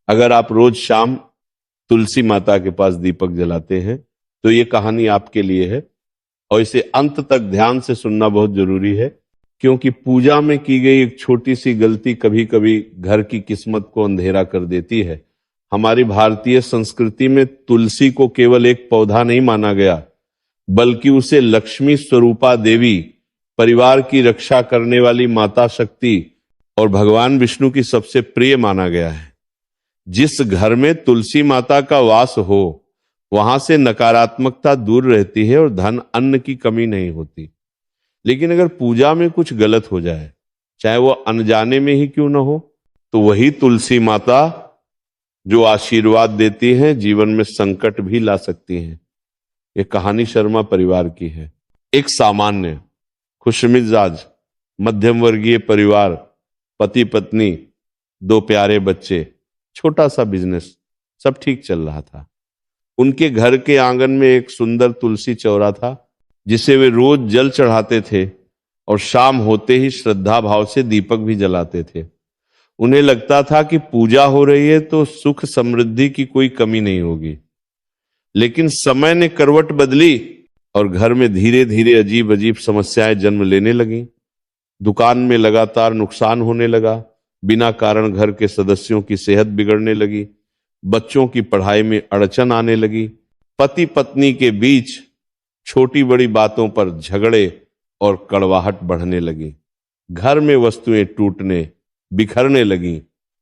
अगर आप रोज शाम तुलसी माता के पास दीपक जलाते हैं तो ये कहानी आपके लिए है, और इसे अंत तक ध्यान से सुनना बहुत जरूरी है, क्योंकि पूजा में की गई एक छोटी सी गलती कभी कभी घर की किस्मत को अंधेरा कर देती है। हमारी भारतीय संस्कृति में तुलसी को केवल एक पौधा नहीं माना गया, बल्कि उसे लक्ष्मी स्वरूपा देवी, परिवार की रक्षा करने वाली माता शक्ति और भगवान विष्णु की सबसे प्रिय माना गया है। जिस घर में तुलसी माता का वास हो वहां से नकारात्मकता दूर रहती है और धन अन्न की कमी नहीं होती। लेकिन अगर पूजा में कुछ गलत हो जाए, चाहे वो अनजाने में ही क्यों ना हो, तो वही तुलसी माता जो आशीर्वाद देती हैं जीवन में संकट भी ला सकती हैं। ये कहानी शर्मा परिवार की है। एक सामान्य खुशमिजाज मध्यम वर्गीय परिवार, पति पत्नी, 2 प्यारे बच्चे, छोटा सा बिजनेस, सब ठीक चल रहा था। उनके घर के आंगन में एक सुंदर तुलसी चौरा था जिसे वे रोज जल चढ़ाते थे और शाम होते ही श्रद्धा भाव से दीपक भी जलाते थे। उन्हें लगता था कि पूजा हो रही है तो सुख समृद्धि की कोई कमी नहीं होगी। लेकिन समय ने करवट बदली और घर में धीरे धीरे अजीब अजीब समस्याएं जन्म लेने लगी। दुकान में लगातार नुकसान होने लगा, बिना कारण घर के सदस्यों की सेहत बिगड़ने लगी, बच्चों की पढ़ाई में अड़चन आने लगी, पति पत्नी के बीच छोटी बड़ी बातों पर झगड़े और कड़वाहट बढ़ने लगी, घर में वस्तुएं टूटने बिखरने लगी,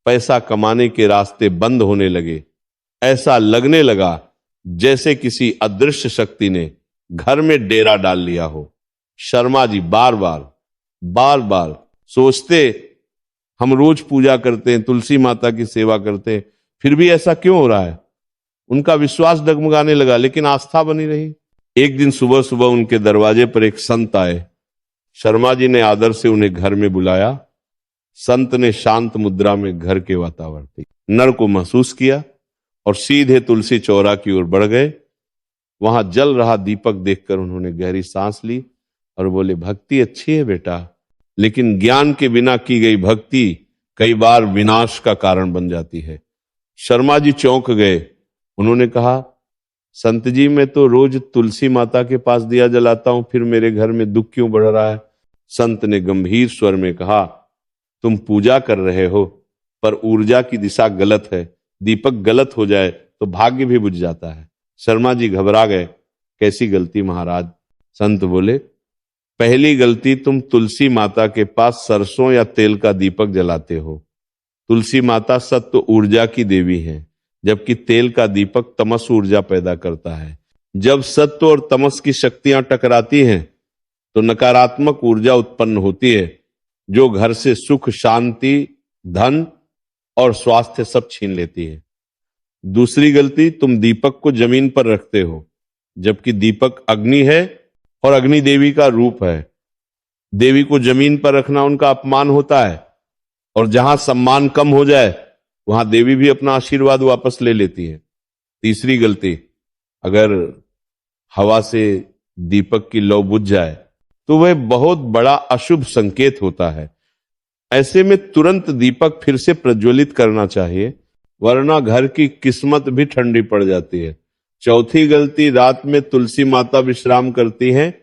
पैसा कमाने के रास्ते बंद होने लगे। ऐसा लगने लगा जैसे किसी अदृश्य शक्ति ने घर में डेरा डाल लिया हो। शर्मा जी बार बार सोचते, हम रोज पूजा करते हैं, तुलसी माता की सेवा करते हैं, फिर भी ऐसा क्यों हो रहा है। उनका विश्वास डगमगाने लगा, लेकिन आस्था बनी रही। एक दिन सुबह सुबह उनके दरवाजे पर एक संत आए। शर्मा जी ने आदर से उन्हें घर में बुलाया। संत ने शांत मुद्रा में घर के वातावरण नर को महसूस किया और सीधे तुलसी चौरा की ओर बढ़ गए। वहां जल रहा दीपक देखकर उन्होंने गहरी सांस ली और बोले, भक्ति अच्छी है बेटा, लेकिन ज्ञान के बिना की गई भक्ति कई बार विनाश का कारण बन जाती है। शर्मा जी चौंक गए। उन्होंने कहा, संत जी मैं तो रोज तुलसी माता के पास दिया जलाता हूं, फिर मेरे घर में दुख क्यों बढ़ रहा है। संत ने गंभीर स्वर में कहा, तुम पूजा कर रहे हो पर ऊर्जा की दिशा गलत है। दीपक गलत हो जाए तो भाग्य भी बुझ जाता है। शर्मा जी घबरा गए। कैसी गलती महाराज। संत बोले, पहली गलती, तुम तुलसी माता के पास सरसों या तेल का दीपक जलाते हो। तुलसी माता सत्व ऊर्जा की देवी है, जबकि तेल का दीपक तमस ऊर्जा पैदा करता है। जब सत्व और तमस की शक्तियां टकराती हैं तो नकारात्मक ऊर्जा उत्पन्न होती है, जो घर से सुख, शांति, धन और स्वास्थ्य सब छीन लेती है। दूसरी गलती, तुम दीपक को जमीन पर रखते हो, जबकि दीपक अग्नि है और अग्नि देवी का रूप है। देवी को जमीन पर रखना उनका अपमान होता है, और जहां सम्मान कम हो जाए वहां देवी भी अपना आशीर्वाद वापस ले लेती है। तीसरी गलती, अगर हवा से दीपक की लौ बुझ जाए तो वह बहुत बड़ा अशुभ संकेत होता है। ऐसे में तुरंत दीपक फिर से प्रज्वलित करना चाहिए, वरना घर की किस्मत भी ठंडी पड़ जाती है। चौथी गलती, रात में तुलसी माता विश्राम करती हैं,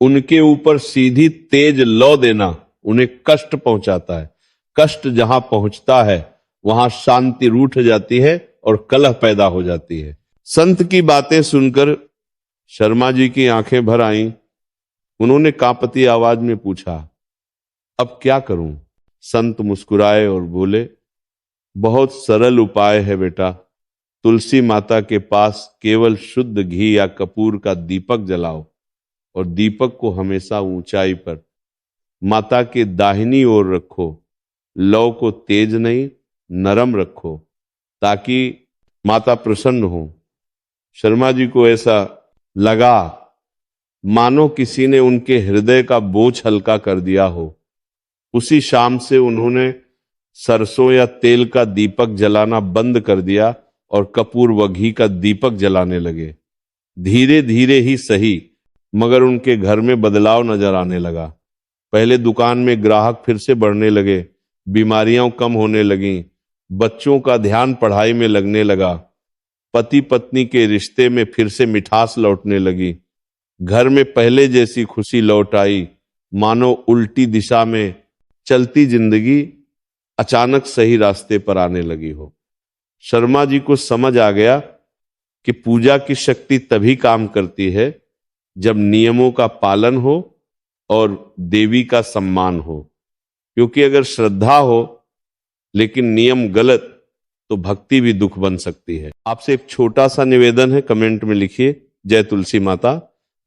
उनके ऊपर सीधी तेज लौ देना उन्हें कष्ट पहुंचाता है। कष्ट जहां पहुंचता है वहां शांति रूठ जाती है और कलह पैदा हो जाती है। संत की बातें सुनकर शर्मा जी की आंखें भर आईं। उन्होंने कांपती आवाज में पूछा, अब क्या करूं। संत मुस्कुराए और बोले, बहुत सरल उपाय है बेटा। तुलसी माता के पास केवल शुद्ध घी या कपूर का दीपक जलाओ और दीपक को हमेशा ऊंचाई पर माता के दाहिनी ओर रखो। लौ को तेज नहीं, नरम रखो, ताकि माता प्रसन्न हो। शर्मा जी को ऐसा लगा मानो किसी ने उनके हृदय का बोझ हल्का कर दिया हो। उसी शाम से उन्होंने सरसों या तेल का दीपक जलाना बंद कर दिया और कपूर व घी का दीपक जलाने लगे। धीरे धीरे ही सही, मगर उनके घर में बदलाव नजर आने लगा। पहले दुकान में ग्राहक फिर से बढ़ने लगे, बीमारियां कम होने लगीं, बच्चों का ध्यान पढ़ाई में लगने लगा, पति पत्नी के रिश्ते में फिर से मिठास लौटने लगी, घर में पहले जैसी खुशी लौट आई, मानो उल्टी दिशा में चलती जिंदगी अचानक सही रास्ते पर आने लगी हो। शर्मा जी को समझ आ गया कि पूजा की शक्ति तभी काम करती है जब नियमों का पालन हो और देवी का सम्मान हो, क्योंकि अगर श्रद्धा हो लेकिन नियम गलत तो भक्ति भी दुख बन सकती है। आपसे एक छोटा सा निवेदन है, कमेंट में लिखिए जय तुलसी माता,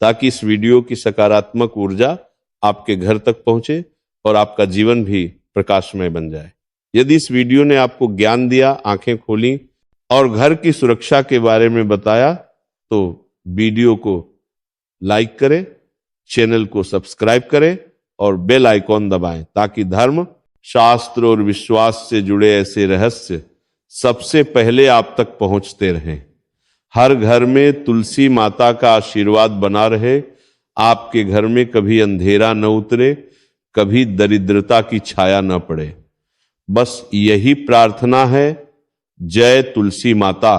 ताकि इस वीडियो की सकारात्मक ऊर्जा आपके घर तक पहुंचे और आपका जीवन भी प्रकाशमय बन जाए। यदि इस वीडियो ने आपको ज्ञान दिया, आंखें खोली और घर की सुरक्षा के बारे में बताया, तो वीडियो को लाइक करें, चैनल को सब्सक्राइब करें और बेल आइकॉन दबाएं, ताकि धर्म, शास्त्र और विश्वास से जुड़े ऐसे रहस्य सबसे पहले आप तक पहुंचते रहें। हर घर में तुलसी माता का आशीर्वाद बना रहे, आपके घर में कभी अंधेरा न उतरे, कभी दरिद्रता की छाया न पड़े। बस यही प्रार्थना है। जय तुलसी माता।